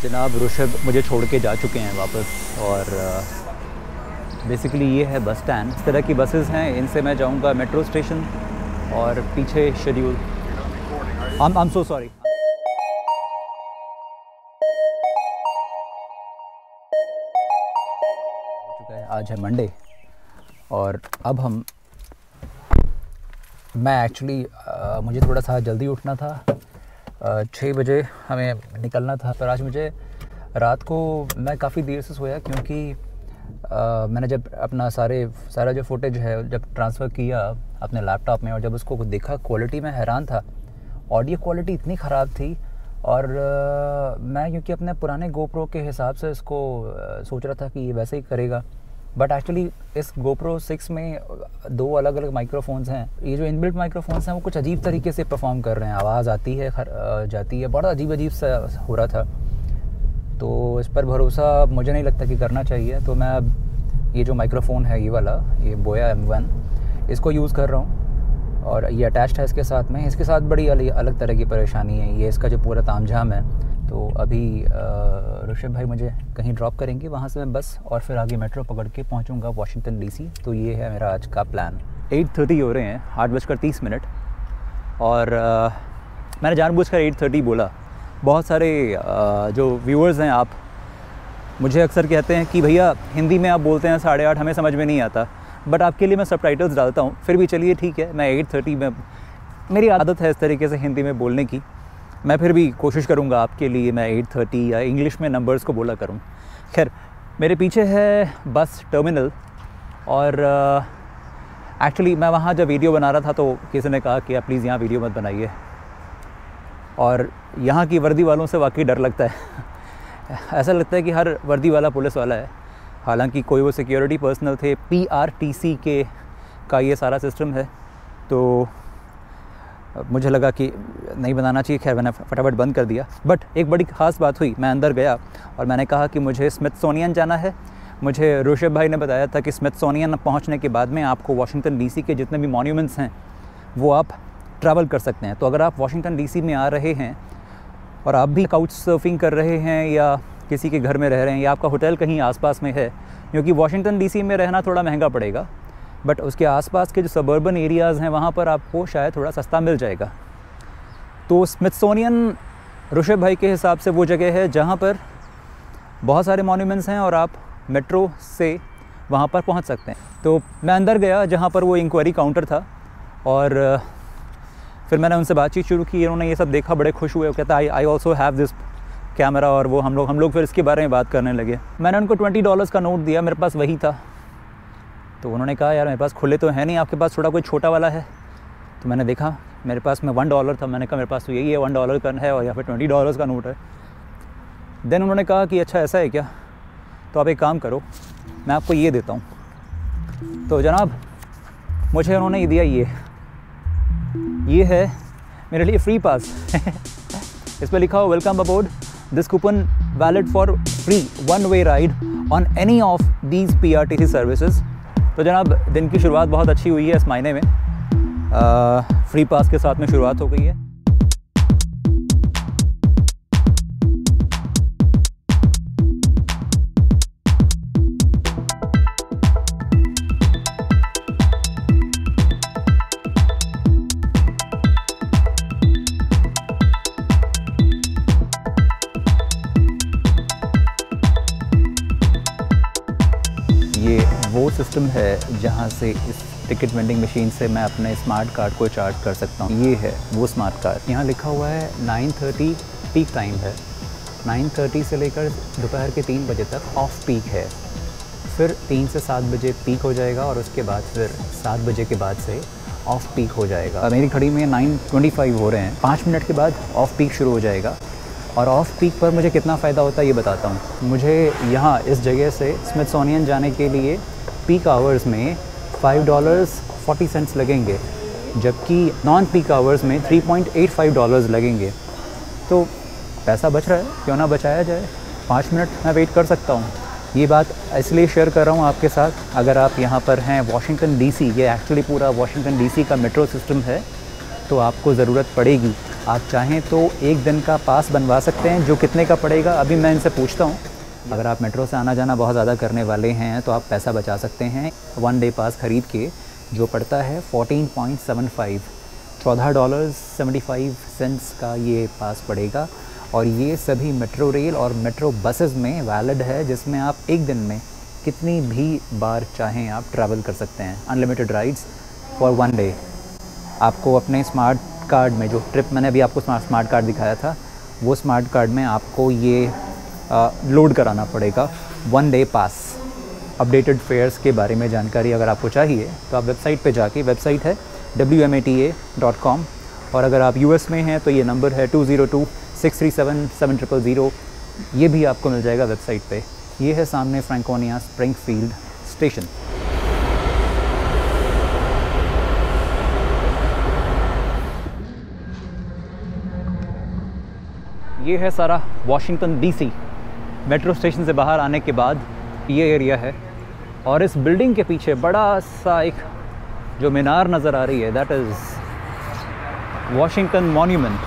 जनाब ऋषभ मुझे छोड़ के जा चुके हैं वापस, और बेसिकली ये है बस स्टैंड। इस तरह की बसेस हैं, इनसे मैं जाऊंगा मेट्रो स्टेशन, और पीछे schedule. I am so sorry. आज है मंडे, और अब मैं एक्चुअली मुझे थोड़ा सा जल्दी उठना था। 6 बजे हमें निकलना था, पर आज मुझे रात को मैं काफ़ी देर से सोया, क्योंकि मैंने जब अपना सारा जो फुटेज है जब ट्रांसफ़र किया अपने लैपटॉप में, और जब उसको देखा क्वालिटी में हैरान था। ऑडियो क्वालिटी इतनी ख़राब थी, और मैं क्योंकि अपने पुराने GoPro के हिसाब से इसको सोच रहा था कि ये वैसे ही करेगा, बट एक्चुअली इस GoPro 6 में 2 अलग अलग माइक्रोफोन्स हैं। ये जो इनबिल्ट माइक्रोफोन्स हैं वो कुछ अजीब तरीके से परफॉर्म कर रहे हैं, आवाज़ आती है जाती है, बड़ा अजीब सा हो रहा था। तो इस पर भरोसा मुझे नहीं लगता कि करना चाहिए। तो मैं अब ये जो माइक्रोफोन है ये वाला, ये बोया M1, इसको यूज़ कर रहा हूँ, और ये अटैच्ड है इसके साथ में। इसके साथ बड़ी अलग तरह की परेशानी है, ये इसका जो पूरा तामझाम है। तो अभी ऋषभ भाई मुझे कहीं ड्रॉप करेंगे, वहाँ से मैं बस और फिर आगे मेट्रो पकड़ के पहुँचूँगा वाशिंगटन DC। तो ये है मेरा आज का प्लान। 8:30 हो रहे हैं, 8:30। और मैंने जानबूझकर 8:30 बोला। बहुत सारे जो व्यूअर्स हैं, आप मुझे अक्सर कहते हैं कि भैया हिंदी में आप बोलते हैं 8:30, हमें समझ में नहीं आता, बट आपके लिए मैं सबटाइटल्स डालता हूँ। फिर भी चलिए ठीक है, मैं 8:30 में, मेरी आदत है इस तरीके से हिंदी में बोलने की। मैं फिर भी कोशिश करूँगा आपके लिए मैं 8:30 या इंग्लिश में नंबर्स को बोला करूँ। खैर, मेरे पीछे है बस टर्मिनल, और एक्चुअली मैं वहाँ जब वीडियो बना रहा था तो किसी ने कहा कि आप प्लीज़ यहाँ वीडियो मत बनाइए, और यहाँ की वर्दी वालों से वाकई डर लगता है। ऐसा लगता है कि हर वर्दी वाला पुलिस वाला है, हालांकि कोई वो सिक्योरिटी पर्सनल थे। PRTC का ये सारा सिस्टम है, तो मुझे लगा कि नहीं बनाना चाहिए। खैर, मैंने फटाफट बंद कर दिया। बट एक बड़ी ख़ास बात हुई, मैं अंदर गया और मैंने कहा कि मुझे स्मिथसोनियन जाना है। मुझे ऋषभ भाई ने बताया था कि स्मिथसोनियन पहुंचने के बाद में आपको वाशिंगटन DC के जितने भी मॉन्यूमेंट्स हैं वो आप ट्रैवल कर सकते हैं। तो अगर आप वाशिंगटन DC में आ रहे हैं और आप भी काउच सर्फिंग कर रहे हैं, या किसी के घर में रह रहे हैं, या आपका होटल कहीं आसपास में है, क्योंकि वाशिंगटन DC में रहना थोड़ा महंगा पड़ेगा, बट उसके आसपास के जो सबर्बन एरियाज़ हैं वहाँ पर आपको शायद थोड़ा सस्ता मिल जाएगा। तो स्मिथसोनियन ऋषभ भाई के हिसाब से वो जगह है जहाँ पर बहुत सारे मॉन्यूमेंट्स हैं, और आप मेट्रो से वहाँ पर पहुँच सकते हैं। तो मैं अंदर गया जहाँ पर वो इंक्वायरी काउंटर था, और फिर मैंने उनसे बातचीत शुरू की। उन्होंने ये सब देखा, बड़े खुश हुए। वो कहता I also have this camera, और वो हम लोग फिर इसके बारे में बात करने लगे। मैंने उनको $20 का नोट दिया, मेरे पास वही था। तो उन्होंने कहा यार मेरे पास खुले तो है नहीं, आपके पास थोड़ा कोई छोटा वाला है? तो मैंने देखा मेरे पास में $1 था। मैंने कहा मेरे पास तो यही है, $1 का है, और या फिर $20 का नोट है। देन उन्होंने कहा कि अच्छा ऐसा है क्या, तो आप एक काम करो, मैं आपको ये देता हूँ। तो जनाब मुझे उन्होंने ये दिया, ये है मेरे लिए फ्री पास। इस पर लिखा हो welcome aboard, this coupon valid for free 1-way ride on any of these PRTC services. तो जनाब दिन की शुरुआत बहुत अच्छी हुई है इस महीने में। फ्री पास के साथ में शुरुआत हो गई है। ये वो सिस्टम है जहाँ से इस टिकट वेंडिंग मशीन से मैं अपने स्मार्ट कार्ड को चार्ज कर सकता हूँ। ये है वो स्मार्ट कार्ड। यहाँ लिखा हुआ है 9:30 पीक टाइम है, 9:30 से लेकर दोपहर के 3 बजे तक ऑफ पीक है, फिर 3 से 7 बजे पीक हो जाएगा, और उसके बाद फिर 7 बजे के बाद से ऑफ पीक हो जाएगा। मेरी घड़ी में 9:25 हो रहे हैं, 5 मिनट के बाद ऑफ पीक शुरू हो जाएगा। और ऑफ पीक पर मुझे कितना फ़ायदा होता है ये बताता हूँ। मुझे यहाँ इस जगह से स्मिथसोनियन जाने के लिए पीक आवर्स में $5.40 लगेंगे, जबकि नॉन पीक आवर्स में $3.85 लगेंगे। तो पैसा बच रहा है, क्यों ना बचाया जाए। 5 मिनट मैं वेट कर सकता हूँ। ये बात इसलिए शेयर कर रहा हूँ आपके साथ, अगर आप यहाँ पर हैं वाशिंगटन DC, ये एक्चुअली पूरा वाशिंगटन DC का मेट्रो सिस्टम है, तो आपको ज़रूरत पड़ेगी आप चाहें तो एक दिन का पास बनवा सकते हैं, जो कितने का पड़ेगा अभी मैं इनसे पूछता हूँ। अगर आप मेट्रो से आना जाना बहुत ज़्यादा करने वाले हैं तो आप पैसा बचा सकते हैं। 1 डे पास ख़रीद के जो पड़ता है $14.75, $14.75 का ये पास पड़ेगा। और ये सभी मेट्रो रेल और मेट्रो बसेस में वैलिड है, जिसमें आप एक दिन में कितनी भी बार चाहें आप ट्रैवल कर सकते हैं। Unlimited rides for 1 day. आपको अपने स्मार्ट कार्ड में, जो ट्रिप मैंने अभी आपको स्मार्ट कार्ड दिखाया था, वो स्मार्ट कार्ड में आपको ये लोड कराना पड़ेगा 1 डे पास। अपडेटेड फेयर्स के बारे में जानकारी अगर आपको चाहिए तो आप वेबसाइट पे जाके, वेबसाइट है wmata.com, और अगर आप US में हैं तो ये नंबर है 202-637-7000, ये भी आपको मिल जाएगा वेबसाइट पे। ये है सामने फ्रैंकोनिया स्प्रिंगफील्ड स्टेशन। ये है सारा वॉशिंगटन DC। मेट्रो स्टेशन से बाहर आने के बाद ये एरिया है, और इस बिल्डिंग के पीछे बड़ा सा एक जो मीनार नज़र आ रही है, दैट इज़ वॉशिंगटन मॉन्यूमेंट।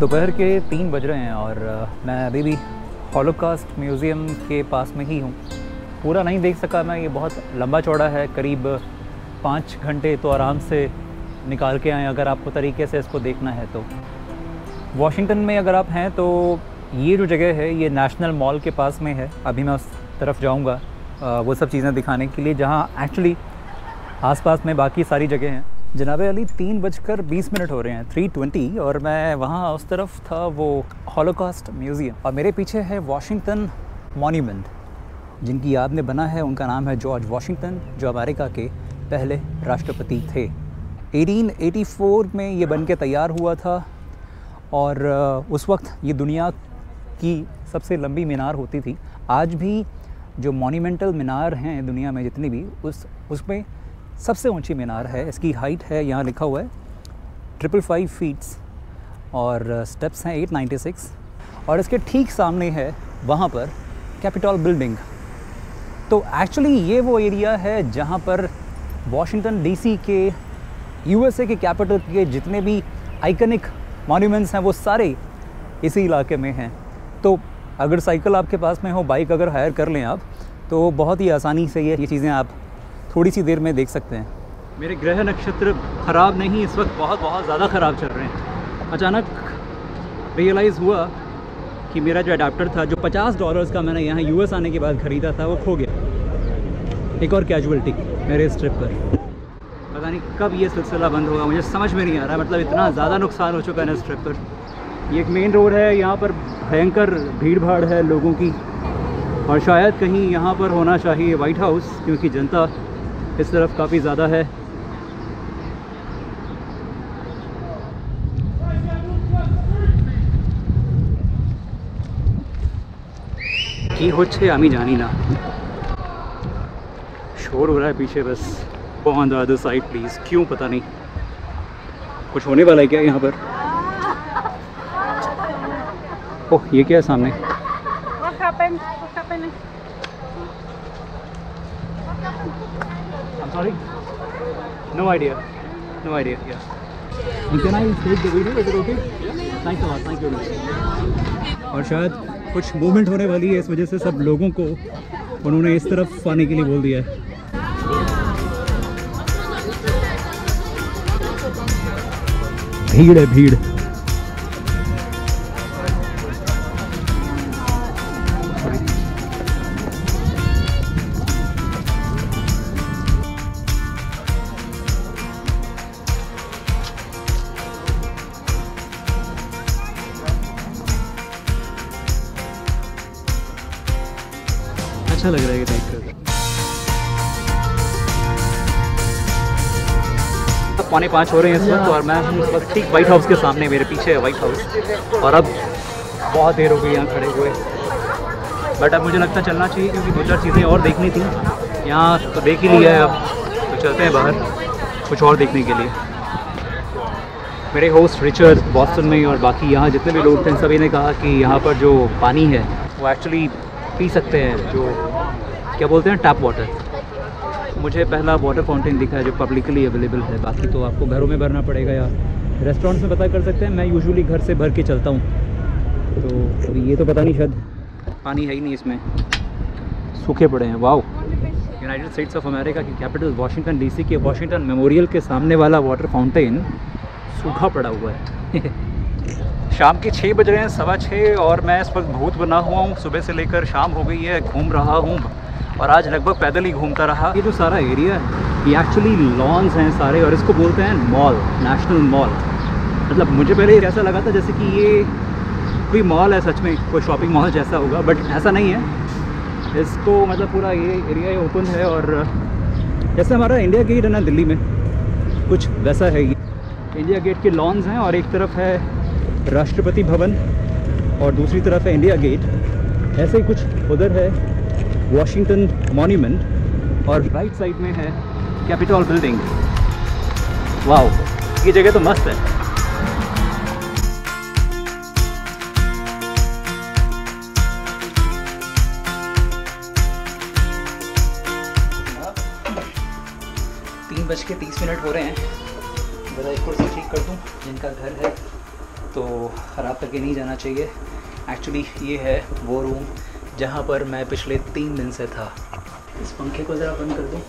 दोपहर के 3 बज रहे हैं और मैं अभी भी हॉलोकॉस्ट म्यूज़ियम के पास में ही हूँ। पूरा नहीं देख सका मैं, ये बहुत लंबा चौड़ा है, करीब 5 घंटे तो आराम से निकाल के आए अगर आपको तरीके से इसको देखना है तो। वॉशिंगटन में अगर आप हैं तो ये जो जगह है ये नेशनल मॉल के पास में है। अभी मैं उस तरफ जाऊँगा वो सब चीज़ें दिखाने के लिए, जहाँ एक्चुअली आसपास में बाकी सारी जगह हैं। जनाबे अली 3:20 हो रहे हैं, 3:20, और मैं वहाँ उस तरफ था वो हॉलोकॉस्ट म्यूज़ियम, और मेरे पीछे है वॉशिंगटन मॉन्यूमेंट। जिनकी याद में बना है उनका नाम है जॉर्ज वॉशिंगटन, जो अमेरिका के पहले राष्ट्रपति थे। 1884 में ये बन के तैयार हुआ था, और उस वक्त ये दुनिया की सबसे लंबी मीनार होती थी। आज भी जो मॉन्यूमेंटल मीनार हैं दुनिया में जितनी भी, उसमें सबसे ऊंची मीनार है। इसकी हाइट है, यहाँ लिखा हुआ है 555 फीट्स, और स्टेप्स हैं 896, और इसके ठीक सामने है वहाँ पर कैपिटॉल बिल्डिंग। तो एक्चुअली ये वो एरिया है जहाँ पर वॉशिंगटन DC के, USA के कैपिटल के जितने भी आइकनिक मॉन्यूमेंट्स हैं वो सारे इसी इलाके में हैं। तो अगर साइकिल आपके पास में हो, बाइक अगर हायर कर लें आप, तो बहुत ही आसानी से ये चीज़ें आप थोड़ी सी देर में देख सकते हैं। मेरे ग्रह नक्षत्र ख़राब नहीं, इस वक्त बहुत ज़्यादा ख़राब चल रहे हैं। अचानक रियलाइज़ हुआ कि मेरा जो अडाप्टर था, जो $50 का मैंने यहाँ US आने के बाद ख़रीदा था, वो खो गया। एक और कैजुअलिटी मेरे इस ट्रिप पर। पता नहीं कब ये सिलसिला बंद होगा, मुझे समझ में नहीं आ रहा। मतलब इतना ज़्यादा नुकसान हो चुका है इस ट्रिप पर। ये एक मेन रोड है, यहाँ पर भयंकर भीड़ भाड़ है लोगों की, और शायद कहीं यहाँ पर होना चाहिए वाइट हाउस, क्योंकि जनता इस तरफ काफ़ी ज़्यादा है। की होच्छे आमी जानी ना, शोर हो रहा है पीछे बस। On the other side please. क्यों पता नहीं, कुछ होने वाला है क्या यहाँ पर? ओह, ये क्या है सामने? What happened? What happened? I'm sorry? No idea. No idea. Yeah. And can I take the video? Is it okay? Yeah. Thanks a lot. Thank you. और शायद कुछ मूवमेंट होने वाली है, इस वजह से सब लोगों को उन्होंने इस तरफ आने के लिए बोल दिया है। भीड़ है, भीड़। अच्छा लग रहा है ये देख कर। 4:45 हो रहे हैं इस वक्त और मैं इस वक्त ठीक वाइट हाउस के सामने, मेरे पीछे है वाइट हाउस। और अब बहुत देर हो गई यहाँ खड़े हुए, बट अब मुझे लगता है चलना चाहिए क्योंकि 2-4 चीज़ें और देखनी थी। यहाँ तो देख ही लिया है, अब तो चलते हैं बाहर कुछ और देखने के लिए। मेरे होस्ट रिचर्ड बॉस्टन में और बाकी यहाँ जितने भी लोग थे सभी ने कहा कि यहाँ पर जो पानी है वो एक्चुअली पी सकते हैं, जो क्या बोलते हैं टैप वाटर। मुझे पहला वाटर फाउंटेन दिखा है जो पब्लिकली अवेलेबल है, बाकी तो आपको घरों में भरना पड़ेगा या रेस्टोरेंट्स में पता कर सकते हैं। मैं यूजुअली घर से भर के चलता हूँ, तो अभी ये तो पता नहीं, शायद पानी है ही नहीं इसमें, सूखे पड़े हैं। Wow! United states of America की कैपिटल वाशिंगटन डीसी के वाशिंगटन मेमोरियल के सामने वाला वाटर फाउंटेन सूखा पड़ा हुआ है। शाम के 6 बज रहे हैं, 6:15, और मैं इस वक्त भूत बना हुआ हूँ। सुबह से लेकर शाम हो गई है, घूम रहा हूँ और आज लगभग पैदल ही घूमता रहा। ये जो सारा एरिया है ये एक्चुअली लॉन्स हैं सारे, और इसको बोलते हैं मॉल, नेशनल मॉल। मतलब मुझे पहले ऐसा लगा था जैसे कि ये कोई मॉल है, सच में कोई शॉपिंग मॉल जैसा होगा, बट ऐसा नहीं है। इसको मतलब पूरा ये एरिया ओपन है, और जैसे हमारा इंडिया गेट है ना दिल्ली में, कुछ वैसा है ये। इंडिया गेट के लॉन्स हैं और एक तरफ है राष्ट्रपति भवन और दूसरी तरफ है इंडिया गेट। ऐसे ही कुछ उधर है वॉशिंगटन मॉन्यूमेंट और राइट साइड में है कैपिटल बिल्डिंग। वाओ, ये जगह तो मस्त है। तीन 3:30 हो रहे हैं। ज़रा एक कुर्सी ठीक कर दूँ, जिनका घर है तो ख़राब करके नहीं जाना चाहिए। एक्चुअली ये है वो रूम जहाँ पर मैं पिछले 3 दिन से था। इस पंखे को ज़रा बंद कर दूँ।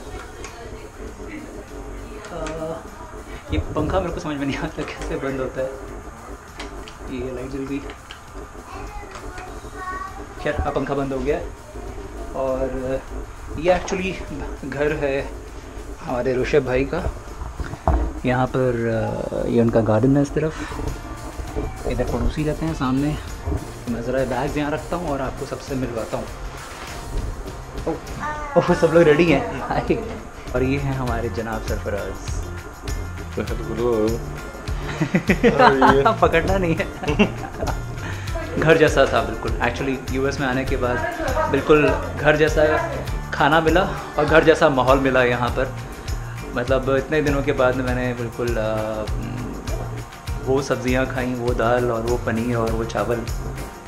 ये पंखा मेरे को समझ में नहीं आता कैसे बंद होता है। ये लाइट जल गई। खैर, अब पंखा बंद हो गया है। और ये एक्चुअली घर है हमारे ऋषभ भाई का। यहाँ पर ये उनका गार्डन है इस तरफ। इधर पड़ोसी रहते हैं सामने। मैं ज़रा बैग्स यहाँ रखता हूँ और आपको सबसे मिलवाता हूँ। ओह, सब लोग रेडी हैं। और ये हैं हमारे जनाब सरफराज। पकड़ना नहीं है। घर जैसा था बिल्कुल। एक्चुअली यूएस में आने के बाद बिल्कुल घर जैसा खाना मिला और घर जैसा माहौल मिला यहाँ पर। मतलब इतने दिनों के बाद मैंने बिल्कुल वो सब्ज़ियाँ खाई, वो दाल और वो पनीर और वो चावल।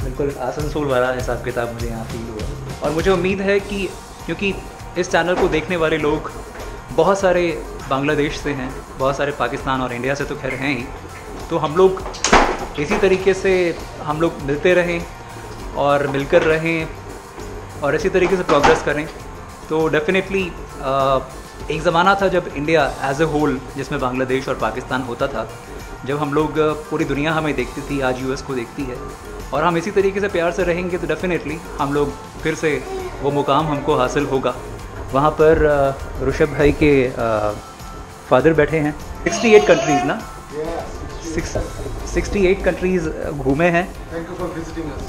बिल्कुल आसनसोल वाला हिसाब किताब मुझे यहाँ फील हुआ। और मुझे उम्मीद है कि क्योंकि इस चैनल को देखने वाले लोग बहुत सारे बांग्लादेश से हैं, बहुत सारे पाकिस्तान और इंडिया से तो खैर हैं ही, तो हम लोग इसी तरीके से हम लोग मिलते रहें और मिलकर रहें और इसी तरीके से प्रोग्रेस करें। तो डेफिनेटली एक ज़माना था जब इंडिया एज ए होल, जिसमें बांग्लादेश और पाकिस्तान होता था, जब हम लोग पूरी दुनिया हमें देखती थी, आज यूएस को देखती है। और हम इसी तरीके से प्यार से रहेंगे तो डेफिनेटली हम लोग फिर से वो मुकाम हमको हासिल होगा। वहाँ पर ऋषभ भाई के फादर बैठे हैं। 68 कंट्रीज़ ना, 68 कंट्रीज़ घूमे हैं। Thank you for visiting us.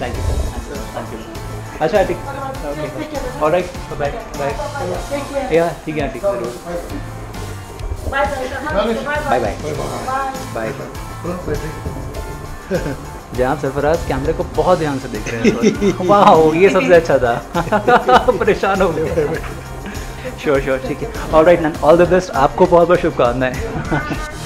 Thank you. अच्छा ठीक, ओके, ऑलराइट, बाय बाय। या ठीक है आंटी, ज़रूर। Bye bye bye bye. जनाब सरफराज कैमरे को बहुत ध्यान से देख रहे हैं। वाह, ये सबसे अच्छा था। परेशान हो गए। श्योर ठीक है। Alright, all the best. आपको बहुत बहुत शुभकामनाएं।